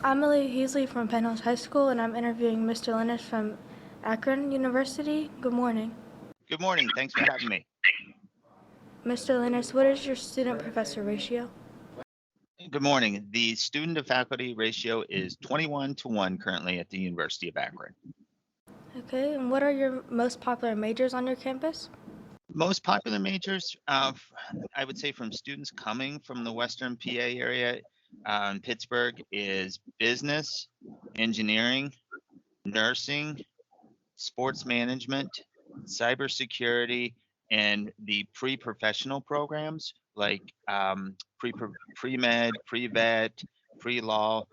I'm Emily Heasley from Penn Hills High School, and I'm interviewing Mr. Lennis from Akron University. Good morning. Good morning. Thanks for having me. Mr. Lennis, what is your student-professor ratio? Good morning. The student to faculty ratio is 21 to 1 currently at the University of Akron. Okay, and what are your most popular majors on your campus? Most popular majors, I would say from students coming from the Western PA area, Pittsburgh, is business, engineering, nursing, sports management, cybersecurity, and the pre-professional programs like pre-med, pre-vet, pre-law,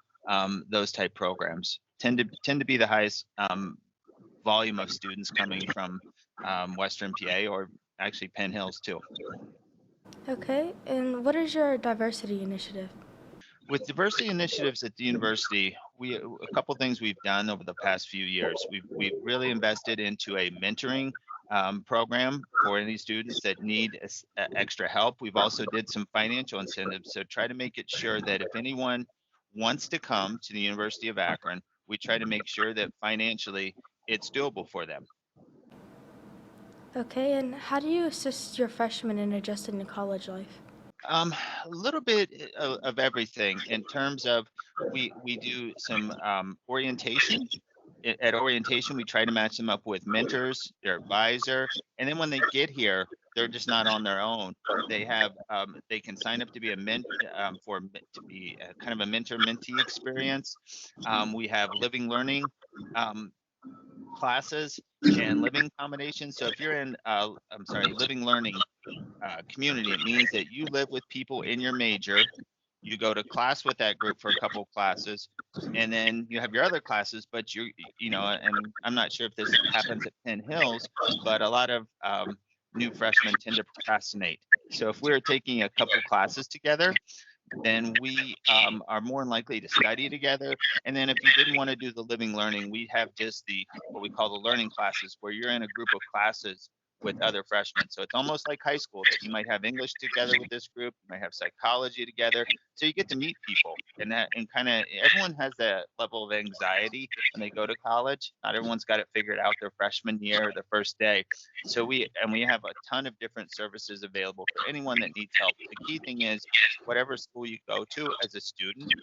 those type programs tend to be the highest volume of students coming from Western PA, or actually Penn Hills too. Okay, and what is your diversity initiative? With diversity initiatives at the university, a couple things we've done over the past few years. We've really invested into a mentoring program for any students that need extra help. We've also did some financial incentives to try to make it sure that if anyone wants to come to the University of Akron, we try to make sure that financially it's doable for them. Okay, and how do you assist your freshmen in adjusting to college life? A little bit of everything in terms of we do some orientation. At orientation, we try to match them up with mentors, their advisor, and then when they get here, they're just not on their own. They can sign up to be to be a kind of a mentor-mentee experience. We have living learning um, classes and living accommodations. So if you're in, living learning community, it means that you live with people in your major. You go to class with that group for a couple of classes, and then you have your other classes. But and I'm not sure if this happens at Penn Hills, but a lot of new freshmen tend to procrastinate. So if we're taking a couple classes together, then we are more likely to study together. And then if you didn't want to do the living learning, we have just what we call the learning classes, where you're in a group of classes with other freshmen. So it's almost like high school, that you might have English together with this group, you might have psychology together. So you get to meet people, and kind of everyone has that level of anxiety when they go to college. Not everyone's got it figured out their freshman year or the first day. So we have a ton of different services available for anyone that needs help. The key thing is, whatever school you go to as a student,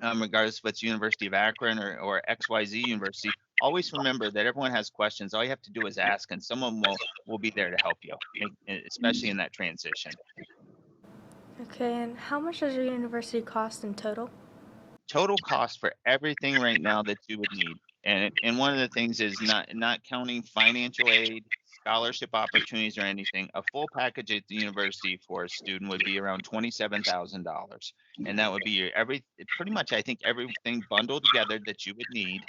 regardless if it's University of Akron or XYZ University, always remember that everyone has questions. All you have to do is ask, and someone will be there to help you, especially in that transition. Okay, and how much does your university cost in total? Total cost for everything right now that you would need. And one of the things is not counting financial aid, scholarship opportunities, or anything. A full package at the university for a student would be around $27,000, and that would be pretty much, I think, everything bundled together that you would need.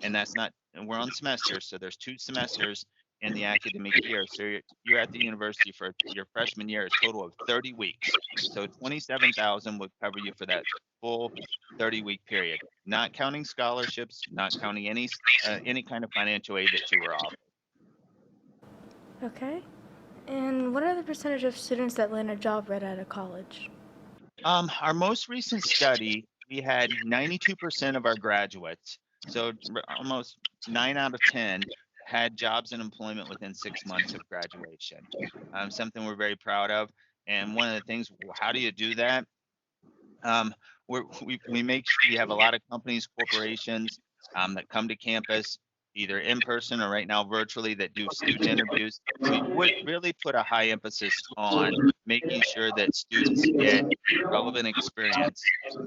And that's not. And we're on semesters, so there's 2 semesters in the academic year. So you're at the university for your freshman year, a total of 30 weeks. So 27,000 would cover you for that full 30-week period, not counting scholarships, not counting any kind of financial aid that you were offered. Okay, and what are the percentage of students that land a job right out of college? Our most recent study, we had 92% of our graduates, so almost 9 out of 10 had jobs and employment within 6 months of graduation. Something we're very proud of. And one of the things, how do you do that? We have a lot of companies, corporations that come to campus, either in person or right now virtually, that do student interviews. We would really put a high emphasis on making sure that students get relevant experience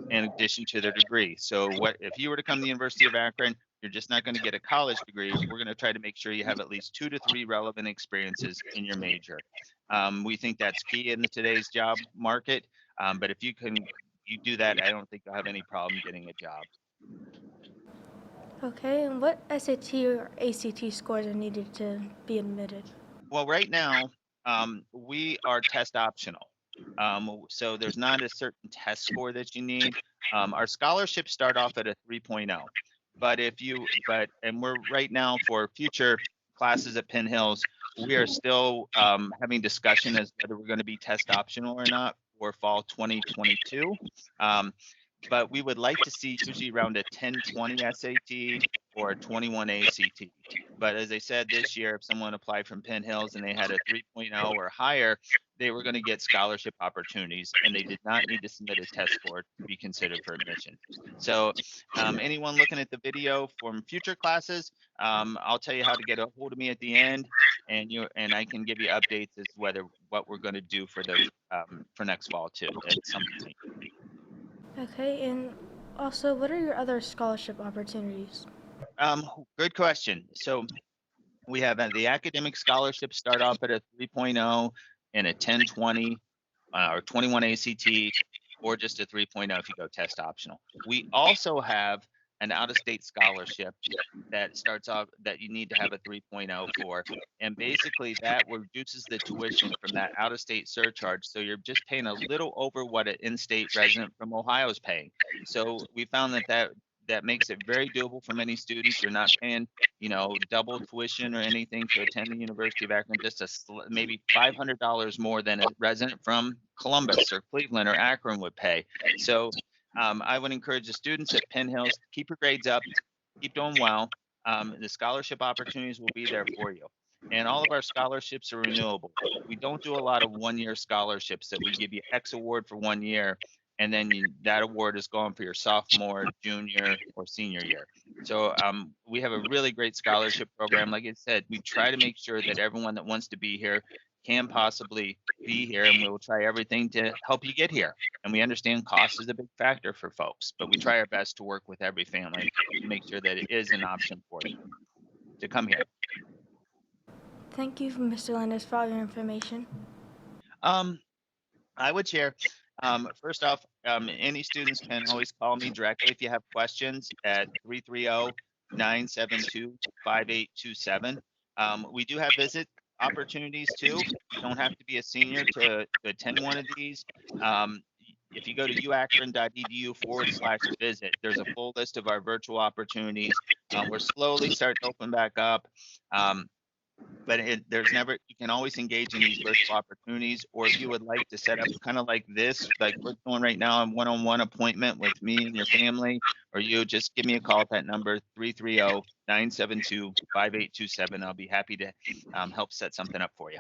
in addition to their degree. So if you were to come to the University of Akron, you're just not going to get a college degree. We're going to try to make sure you have at least 2 to 3 relevant experiences in your major. We think that's key in today's job market. But if you do that, I don't think you'll have any problem getting a job. Okay, and what SAT or ACT scores are needed to be admitted? Well, right now, we are test optional. So there's not a certain test score that you need. Our scholarships start off at a 3.0. And we're right now, for future classes at Penn Hills, we are still having discussion as whether we're going to be test optional or not for fall 2022. but we would like to see usually around a 1020 SAT or a 21 ACT. But as I said, this year, if someone applied from Penn Hills and they had a 3.0 or higher, they were going to get scholarship opportunities, and they did not need to submit a test score to be considered for admission. So anyone looking at the video from future classes, I'll tell you how to get a hold of me at the end, and I can give you updates as whether what we're going to do for those for next fall too at some point. Okay, and also, what are your other scholarship opportunities? Good question. So we have the academic scholarships start off at a 3.0 and a 1020 or 21 ACT, or just a 3.0 if you go test optional. We also have an out-of-state scholarship that starts off that you need to have a 3.0 for. And basically that reduces the tuition from that out-of-state surcharge. So you're just paying a little over what an in-state resident from Ohio is paying. So we found that makes it very doable for many students. You're not paying, double tuition or anything to attend the University of Akron, just maybe $500 more than a resident from Columbus or Cleveland or Akron would pay. So I would encourage the students at Penn Hills to keep your grades up, keep doing well. The scholarship opportunities will be there for you. And all of our scholarships are renewable. We don't do a lot of one-year scholarships that we give you X award for 1 year, and then that award is gone for your sophomore, junior, or senior year. So we have a really great scholarship program. Like I said, we try to make sure that everyone that wants to be here can possibly be here, and we will try everything to help you get here. And we understand cost is a big factor for folks, but we try our best to work with every family to make sure that it is an option for you to come here. Thank you, Mr. Linus, for all your information. Um, I would share, first off, any students can always call me directly if you have questions at 330-972-5827. We do have visit opportunities too. You don't have to be a senior to attend one of these. If you go to uakron.edu/visit, there's a full list of our virtual opportunities. We're slowly starting to open back up. But you can always engage in these virtual opportunities, or if you would like to set up kind of like this, like we're doing right now, a one-on-one appointment with me and your family, or you just give me a call at that number, 330-972-5827. I'll be happy to help set something up for you.